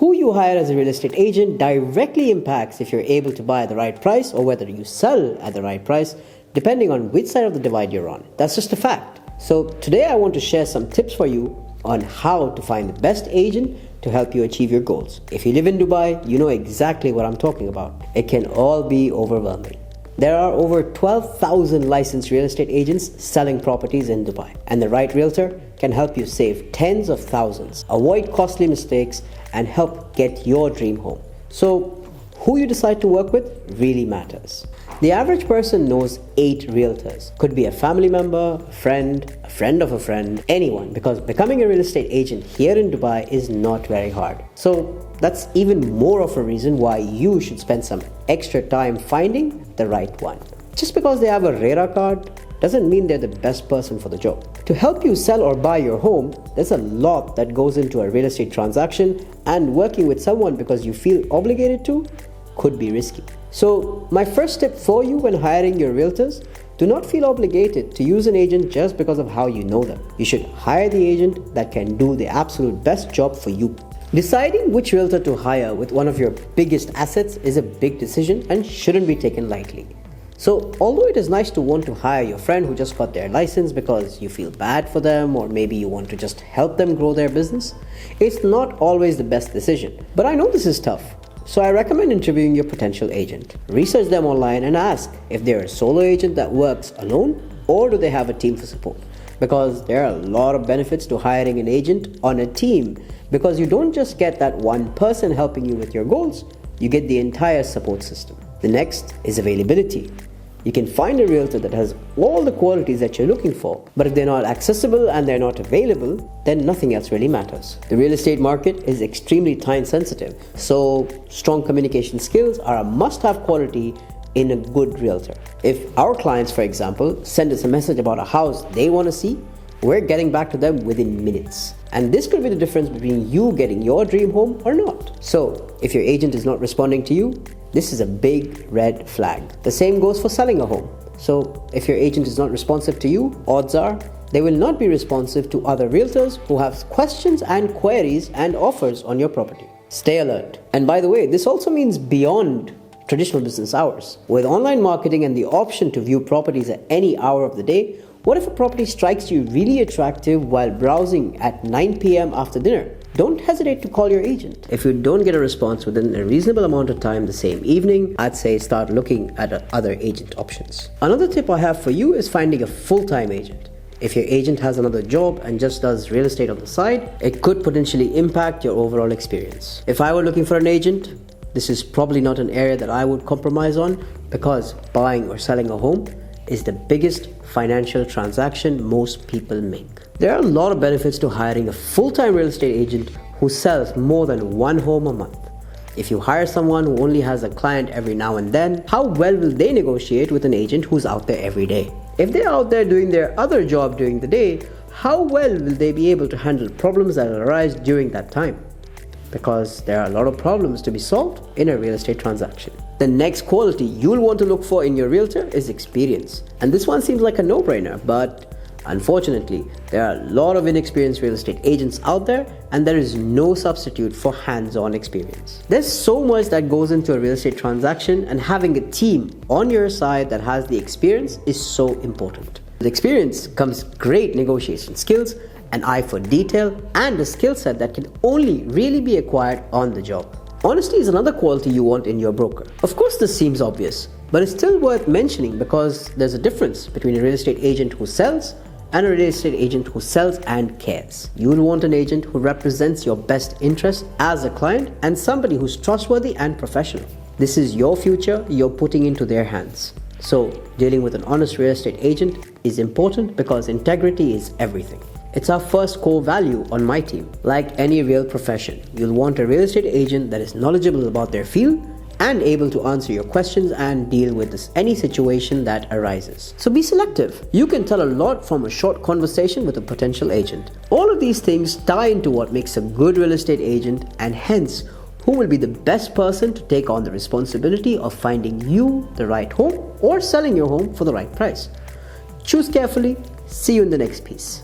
Who you hire as a real estate agent directly impacts if you're able to buy at the right price or whether you sell at the right price, depending on which side of the divide you're on. That's just a fact. So today I want to share some tips for you on how to find the best agent to help you achieve your goals. If you live in Dubai, you know exactly what I'm talking about. It can all be overwhelming. There are over 12,000 licensed real estate agents selling properties in Dubai, and the right realtor can help you save tens of thousands, avoid costly mistakes, and help get your dream home. So, who you decide to work with really matters. The average person knows 8 realtors. Could be a family member, a friend of a friend, anyone, because becoming a real estate agent here in Dubai is not very hard. So that's even more of a reason why you should spend some extra time finding the right one. Just because they have a RERA card doesn't mean they're the best person for the job. To help you sell or buy your home, there's a lot that goes into a real estate transaction, and working with someone because you feel obligated to could be risky. So my first tip for you when hiring your realtors: do not feel obligated to use an agent just because of how you know them. You should hire the agent that can do the absolute best job for you. Deciding which realtor to hire with one of your biggest assets is a big decision and shouldn't be taken lightly. So although it is nice to want to hire your friend who just got their license because you feel bad for them, or maybe you want to just help them grow their business, it's not always the best decision. But I know this is tough. So I recommend interviewing your potential agent. Research them online and ask if they're a solo agent that works alone or do they have a team for support. Because there are a lot of benefits to hiring an agent on a team, because you don't just get that one person helping you with your goals, you get the entire support system. The next is availability. You can find a realtor that has all the qualities that you're looking for, but if they're not accessible and they're not available, then nothing else really matters. The real estate market is extremely time sensitive, so strong communication skills are a must-have quality in a good realtor. If our clients, for example, send us a message about a house they want to see, we're getting back to them within minutes. And this could be the difference between you getting your dream home or not. So if your agent is not responding to you, this is a big red flag. The same goes for selling a home. So if your agent is not responsive to you, odds are they will not be responsive to other realtors who have questions and queries and offers on your property. Stay alert. And by the way, this also means beyond traditional business hours. With online marketing and the option to view properties at any hour of the day, what if a property strikes you really attractive while browsing at 9 p.m. after dinner? Don't hesitate to call your agent. If you don't get a response within a reasonable amount of time the same evening, I'd say start looking at other agent options. Another tip I have for you is finding a full-time agent. If your agent has another job and just does real estate on the side, it could potentially impact your overall experience. If I were looking for an agent, this is probably not an area that I would compromise on, because buying or selling a home is the biggest financial transaction most people make. There are a lot of benefits to hiring a full-time real estate agent who sells more than one home a month. If you hire someone who only has a client every now and then, how well will they negotiate with an agent who's out there every day? If they're out there doing their other job during the day, how well will they be able to handle problems that arise during that time? Because there are a lot of problems to be solved in a real estate transaction. The next quality you'll want to look for in your realtor is experience. And this one seems like a no-brainer, but unfortunately, there are a lot of inexperienced real estate agents out there, and there is no substitute for hands-on experience. There's so much that goes into a real estate transaction, and having a team on your side that has the experience is so important. With experience comes great negotiation skills, an eye for detail, and a skill set that can only really be acquired on the job. Honesty is another quality you want in your broker. Of course, this seems obvious, but it's still worth mentioning because there's a difference between a real estate agent who sells and a real estate agent who sells and cares. You'll want an agent who represents your best interest as a client and somebody who's trustworthy and professional. This is your future you're putting into their hands. So, dealing with an honest real estate agent is important because integrity is everything. It's our first core value on my team. Like any real profession, you'll want a real estate agent that is knowledgeable about their field and able to answer your questions and deal with any situation that arises. So be selective. You can tell a lot from a short conversation with a potential agent. All of these things tie into what makes a good real estate agent, and hence who will be the best person to take on the responsibility of finding you the right home or selling your home for the right price. Choose carefully. See you in the next piece.